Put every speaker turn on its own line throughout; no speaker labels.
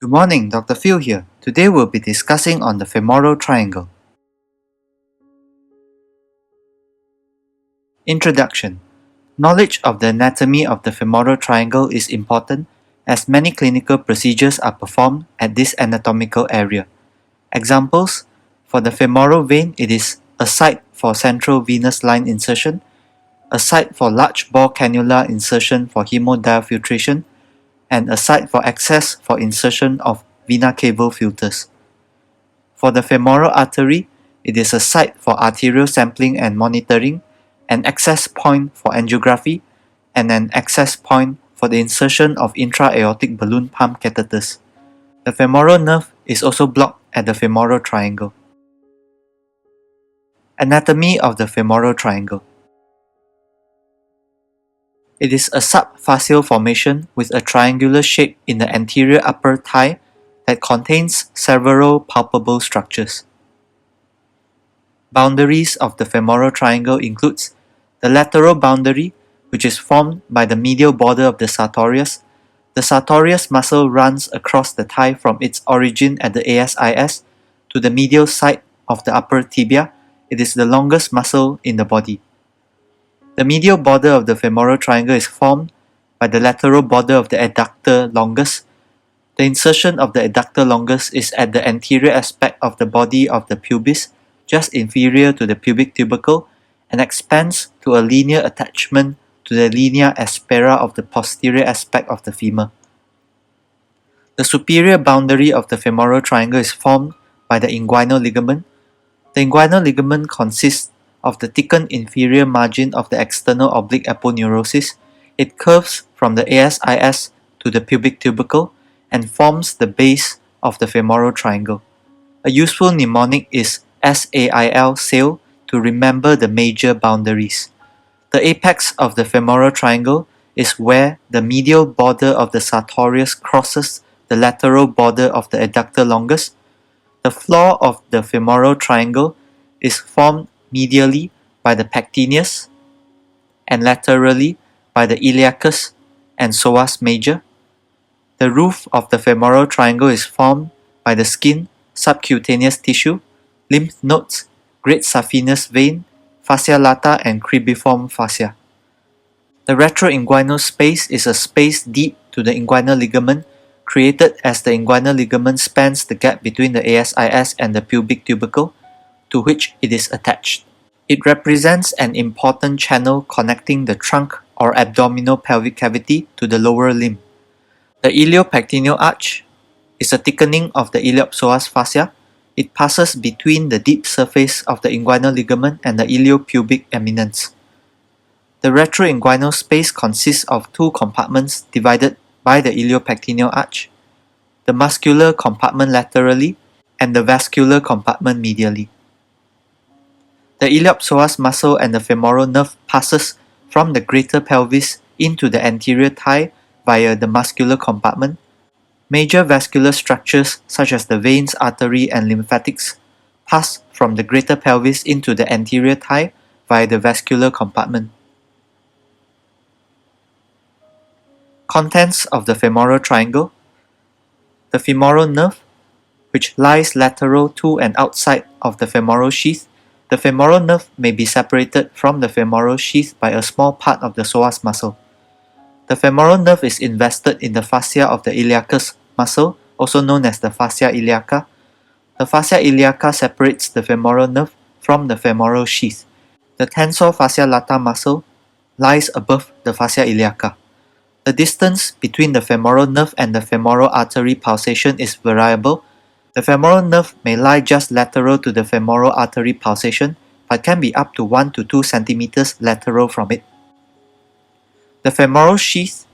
Good morning, Dr. Phil here. Today we'll be discussing on the femoral triangle. Introduction. Knowledge of the anatomy of the femoral triangle is important as many clinical procedures are performed at this anatomical area. Examples: for the femoral vein, it is a site for central venous line insertion, a site for large bore cannula insertion for hemodiafiltration, and a site for access for insertion of vena cava filters. For the femoral artery, it is a site for arterial sampling and monitoring, an access point for angiography, and an access point for the insertion of intra-aortic balloon pump catheters. The femoral nerve is also blocked at the femoral triangle. Anatomy of the femoral triangle. It is a subfascial formation with a triangular shape in the anterior upper thigh that contains several palpable structures. Boundaries of the femoral triangle includes the lateral boundary, which is formed by the medial border of the sartorius. The sartorius muscle runs across the thigh from its origin at the ASIS to the medial side of the upper tibia. It is the longest muscle in the body. The medial border of the femoral triangle is formed by the lateral border of the adductor longus. The insertion of the adductor longus is at the anterior aspect of the body of the pubis, just inferior to the pubic tubercle, and expands to a linear attachment to the linea aspera of the posterior aspect of the femur. The superior boundary of the femoral triangle is formed by the inguinal ligament. The inguinal ligament consists of the thickened inferior margin of the external oblique aponeurosis. It curves from the ASIS to the pubic tubercle and forms the base of the femoral triangle. A useful mnemonic is SAIL, SAIL, to remember the major boundaries. The apex of the femoral triangle is where the medial border of the sartorius crosses the lateral border of the adductor longus. The floor of the femoral triangle is formed medially by the pectineus and laterally by the iliacus and psoas major. The roof of the femoral triangle is formed by the skin, subcutaneous tissue, lymph nodes, great saphenous vein, fascia lata, and cribriform fascia. The retroinguinal space is a space deep to the inguinal ligament, created as the inguinal ligament spans the gap between the ASIS and the pubic tubercle, to which it is attached. It represents an important channel connecting the trunk or abdominal pelvic cavity to the lower limb. The iliopectineal arch is a thickening of the iliopsoas fascia. It passes between the deep surface of the inguinal ligament and the iliopubic eminence. The retroinguinal space consists of two compartments divided by the iliopectineal arch, the muscular compartment laterally and the vascular compartment medially. The iliopsoas muscle and the femoral nerve passes from the greater pelvis into the anterior thigh via the muscular compartment. Major vascular structures such as the veins, artery, and lymphatics pass from the greater pelvis into the anterior thigh via the vascular compartment. Contents of the femoral triangle. The femoral nerve, which lies lateral to and outside of the femoral sheath. The femoral nerve may be separated from the femoral sheath by a small part of the psoas muscle. The femoral nerve is invested in the fascia of the iliacus muscle, also known as the fascia iliaca. The fascia iliaca separates the femoral nerve from the femoral sheath. The tensor fascia lata muscle lies above the fascia iliaca. The distance between the femoral nerve and the femoral artery pulsation is variable. The femoral nerve may lie just lateral to the femoral artery pulsation, but can be up to 1 to 2 centimeters lateral from it. The femoral sheath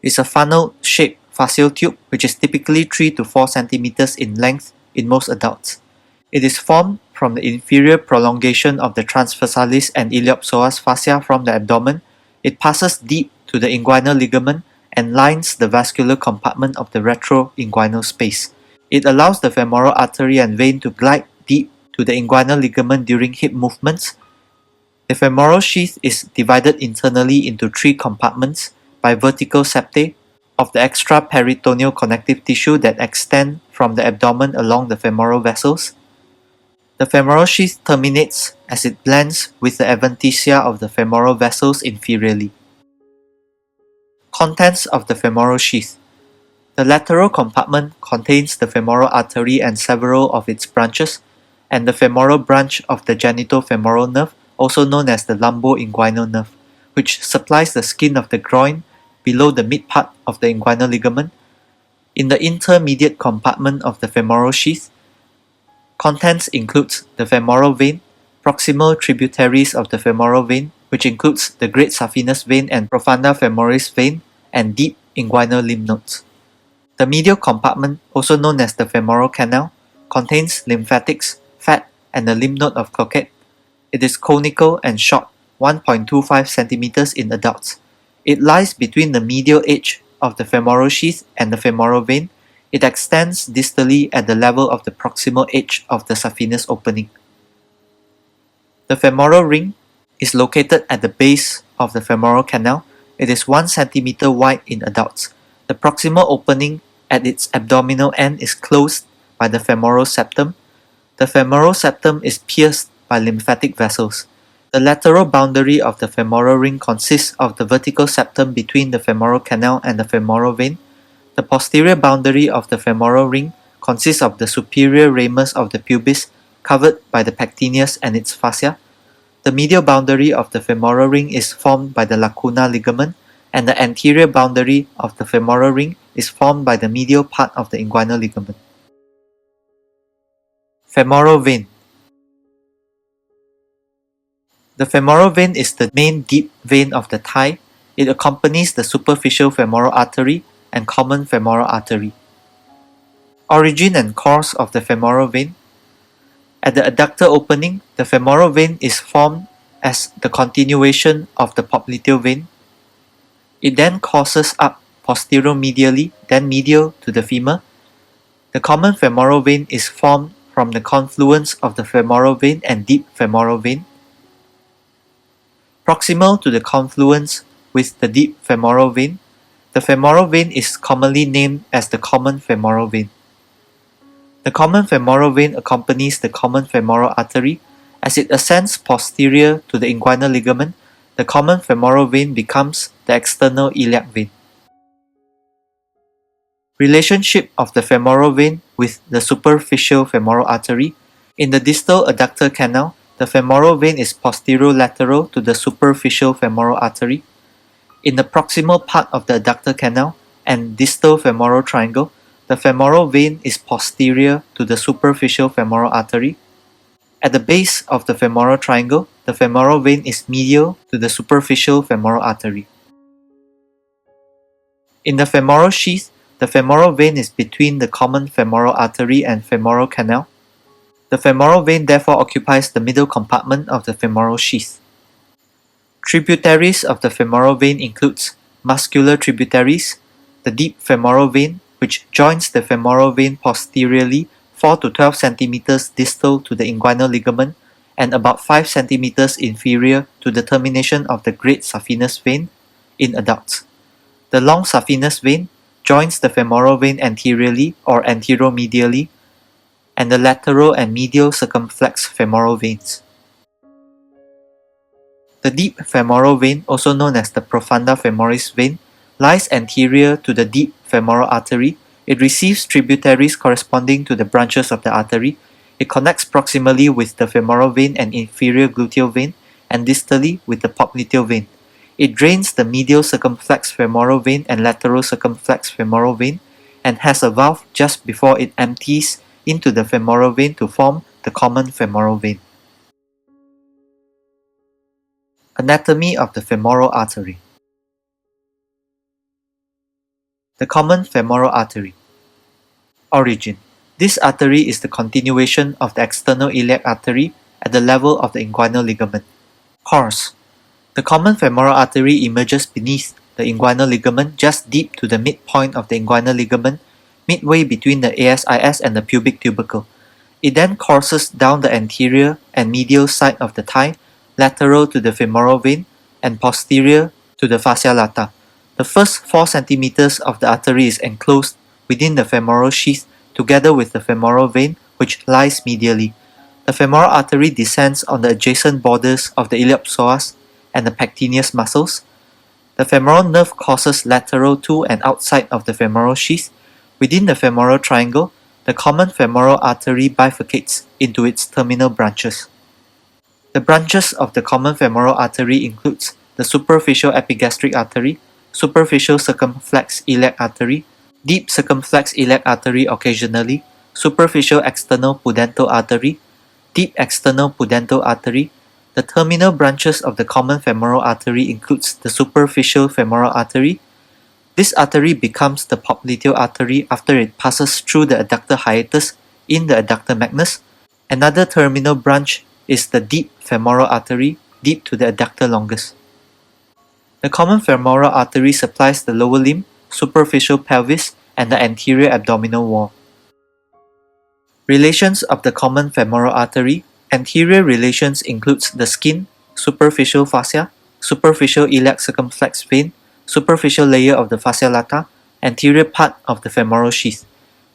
is a funnel-shaped fascial tube which is typically 3 to 4 centimeters in length in most adults. It is formed from the inferior prolongation of the transversalis and iliopsoas fascia from the abdomen. It passes deep to the inguinal ligament and lines the vascular compartment of the retroinguinal space. It allows the femoral artery and vein to glide deep to the inguinal ligament during hip movements. The femoral sheath is divided internally into 3 compartments by vertical septae, of the extraperitoneal connective tissue that extend from the abdomen along the femoral vessels. The femoral sheath terminates as it blends with the adventitia of the femoral vessels inferiorly. Contents of the femoral sheath. The lateral compartment contains the femoral artery and several of its branches, and the femoral branch of the genitofemoral nerve, also known as the lumbo-inguinal nerve, which supplies the skin of the groin below the mid-part of the inguinal ligament. In the intermediate compartment of the femoral sheath, contents includes the femoral vein, proximal tributaries of the femoral vein, which includes the great saphenous vein and profunda femoris vein, and deep inguinal lymph nodes. The medial compartment, also known as the femoral canal, contains lymphatics, fat, and the lymph node of Cloquet. It is conical and short, 1.25 cm in adults. It lies between the medial edge of the femoral sheath and the femoral vein. It extends distally at the level of the proximal edge of the saphenous opening. The femoral ring is located at the base of the femoral canal. It is 1 cm wide in adults. The proximal opening at its abdominal end is closed by the femoral septum. The femoral septum is pierced by lymphatic vessels. The lateral boundary of the femoral ring consists of the vertical septum between the femoral canal and the femoral vein. The posterior boundary of the femoral ring consists of the superior ramus of the pubis covered by the pectineus and its fascia. The medial boundary of the femoral ring is formed by the lacuna ligament, and the anterior boundary of the femoral ring is formed by the medial part of the inguinal ligament. Femoral vein. The femoral vein is the main deep vein of the thigh. It accompanies the superficial femoral artery and common femoral artery. Origin and course of the femoral vein. At the adductor opening, the femoral vein is formed as the continuation of the popliteal vein. It then courses up posteromedially, then medial to the femur. The common femoral vein is formed from the confluence of the femoral vein and deep femoral vein. Proximal to the confluence with the deep femoral vein, the femoral vein is commonly named as the common femoral vein. The common femoral vein accompanies the common femoral artery. As it ascends posterior to the inguinal ligament, the common femoral vein becomes the external iliac vein. Relationship of the femoral vein with the superficial femoral artery. In the distal adductor canal, the femoral vein is posterolateral to the superficial femoral artery. In the proximal part of the adductor canal and distal femoral triangle, the femoral vein is posterior to the superficial femoral artery. At the base of the femoral triangle, the femoral vein is medial to the superficial femoral artery. In the femoral sheath, the femoral vein is between the common femoral artery and femoral canal. The femoral vein therefore occupies the middle compartment of the femoral sheath. Tributaries of the femoral vein includes muscular tributaries, the deep femoral vein, which joins the femoral vein posteriorly 4 to 12 cm distal to the inguinal ligament and about 5 cm inferior to the termination of the great saphenous vein in adults. The long saphenous vein joins the femoral vein anteriorly or anteromedially and the lateral and medial circumflex femoral veins. The deep femoral vein, also known as the profunda femoris vein, lies anterior to the deep femoral artery. It receives tributaries corresponding to the branches of the artery. It connects proximally with the femoral vein and inferior gluteal vein, and distally with the popliteal vein. It drains the medial circumflex femoral vein and lateral circumflex femoral vein, and has a valve just before it empties into the femoral vein to form the common femoral vein. Anatomy of the femoral artery. The common femoral artery. Origin. This artery is the continuation of the external iliac artery at the level of the inguinal ligament. Course. The common femoral artery emerges beneath the inguinal ligament just deep to the midpoint of the inguinal ligament, midway between the ASIS and the pubic tubercle. It then courses down the anterior and medial side of the thigh, lateral to the femoral vein, and posterior to the fascia lata. The first 4 cm of the artery is enclosed within the femoral sheath together with the femoral vein, which lies medially. The femoral artery descends on the adjacent borders of the iliopsoas and the pectineus muscles. The femoral nerve courses lateral to and outside of the femoral sheath. Within the femoral triangle, the common femoral artery bifurcates into its terminal branches. The branches of the common femoral artery includes the superficial epigastric artery, superficial circumflex iliac artery, deep circumflex iliac artery occasionally, superficial external pudendal artery, deep external pudendal artery. The terminal branches of the common femoral artery includes the superficial femoral artery. This artery becomes the popliteal artery after it passes through the adductor hiatus in the adductor magnus. Another terminal branch is the deep femoral artery, deep to the adductor longus. The common femoral artery supplies the lower limb, superficial pelvis, and the anterior abdominal wall. Relations of the common femoral artery. Anterior relations includes the skin, superficial fascia, superficial iliac circumflex vein, superficial layer of the fascia lata, anterior part of the femoral sheath.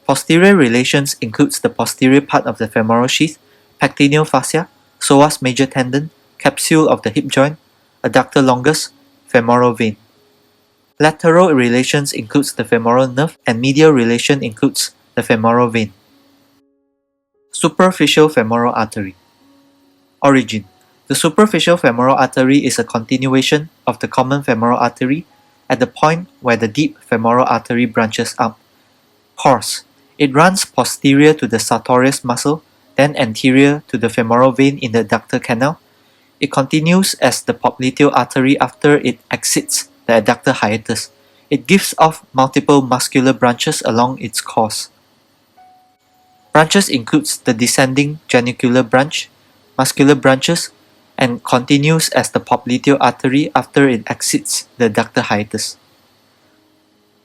Posterior relations includes the posterior part of the femoral sheath, pectineal fascia, psoas major tendon, capsule of the hip joint, adductor longus, femoral vein. Lateral relations includes the femoral nerve, and medial relation includes the femoral vein. Superficial femoral artery. Origin. The superficial femoral artery is a continuation of the common femoral artery at the point where the deep femoral artery branches out. Course. It runs posterior to the sartorius muscle, then anterior to the femoral vein in the adductor canal. It continues as the popliteal artery after it exits the adductor hiatus. It gives off multiple muscular branches along its course. Branches includes the descending genicular branch, muscular branches, and continues as the popliteal artery after it exits the adductor hiatus.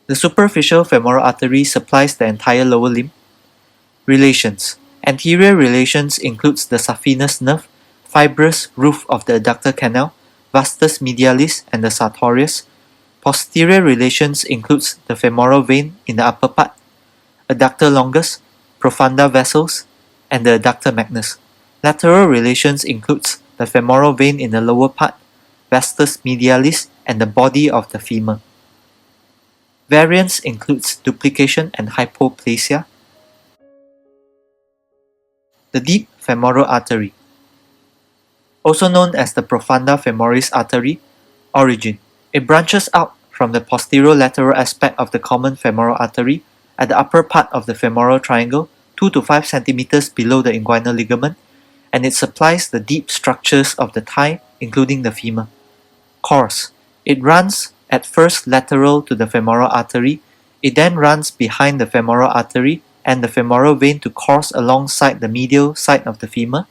The superficial femoral artery supplies the entire lower limb. Relations. Anterior relations includes the saphenous nerve, fibrous roof of the adductor canal, vastus medialis, and the sartorius. Posterior relations includes the femoral vein in the upper part, adductor longus, profunda vessels, and the adductor magnus. Lateral relations includes the femoral vein in the lower part, vastus medialis, and the body of the femur. Variance includes duplication and hypoplasia. The deep femoral artery, also known as the profunda femoris artery. Origin. It branches out from the posterolateral aspect of the common femoral artery at the upper part of the femoral triangle, 2 to 5 cm below the inguinal ligament, and it supplies the deep structures of the thigh, including the femur. Course. It runs at first lateral to the femoral artery. It then runs behind the femoral artery and the femoral vein to course alongside the medial side of the femur.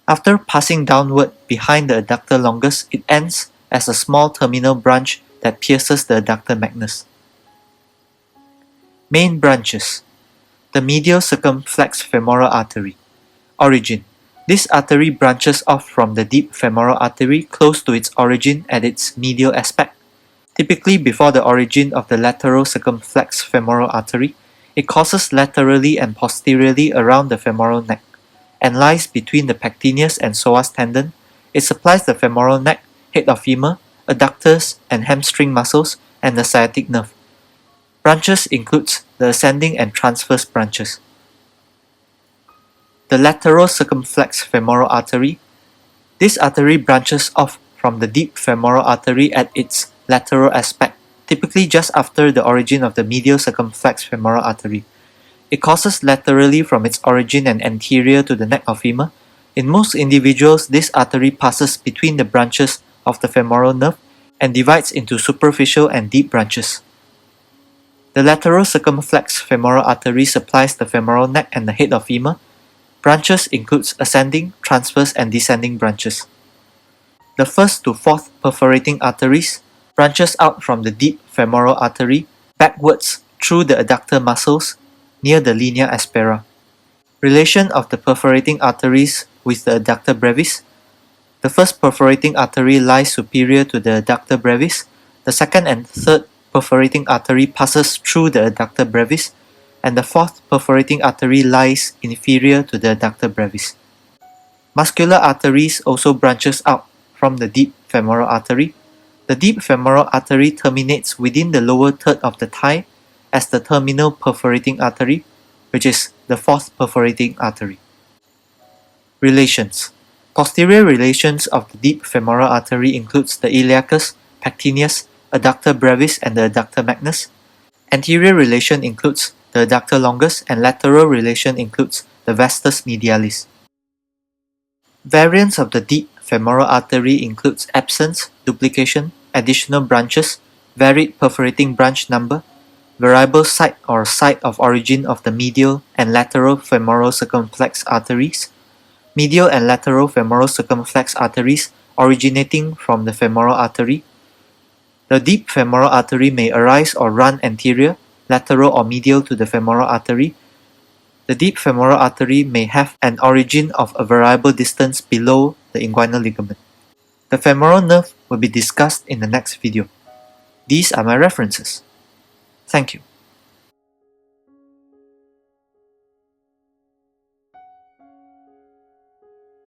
After passing downward behind the adductor longus, it ends as a small terminal branch that pierces the adductor magnus. Main branches. The medial circumflex femoral artery. Origin. This artery branches off from the deep femoral artery close to its origin at its medial aspect. Typically before the origin of the lateral circumflex femoral artery, it courses laterally and posteriorly around the femoral neck and lies between the pectineus and psoas tendon. It supplies the femoral neck, head of femur, adductors and hamstring muscles, and the sciatic nerve. Branches includes the ascending and transverse branches. The lateral circumflex femoral artery. This artery branches off from the deep femoral artery at its lateral aspect, typically just after the origin of the medial circumflex femoral artery. It courses laterally from its origin and anterior to the neck of femur. In most individuals, this artery passes between the branches of the femoral nerve and divides into superficial and deep branches. The lateral circumflex femoral artery supplies the femoral neck and the head of femur. Branches includes ascending, transverse, and descending branches. The first to fourth perforating arteries branches out from the deep femoral artery backwards through the adductor muscles near the linea aspera. Relation of the perforating arteries with the adductor brevis. The first perforating artery lies superior to the adductor brevis. The second and third perforating artery passes through the adductor brevis, and the fourth perforating artery lies inferior to the adductor brevis. Muscular arteries also branches out from the deep femoral artery. The deep femoral artery terminates within the lower third of the thigh as the terminal perforating artery, which is the fourth perforating artery. Relations. Posterior relations of the deep femoral artery includes the iliacus, pectineus, adductor brevis, and the adductor magnus. Anterior relation includes the adductor longus, and lateral relation includes the vastus medialis. Variants of the deep femoral artery includes absence, duplication, additional branches, varied perforating branch number, variable site or site of origin of the medial and lateral femoral circumflex arteries, medial and lateral femoral circumflex arteries originating from the femoral artery. The deep femoral artery may arise or run anterior, lateral or medial to the femoral artery. The deep femoral artery may have an origin of a variable distance below the inguinal ligament. The femoral nerve will be discussed in the next video. These are my references. Thank you.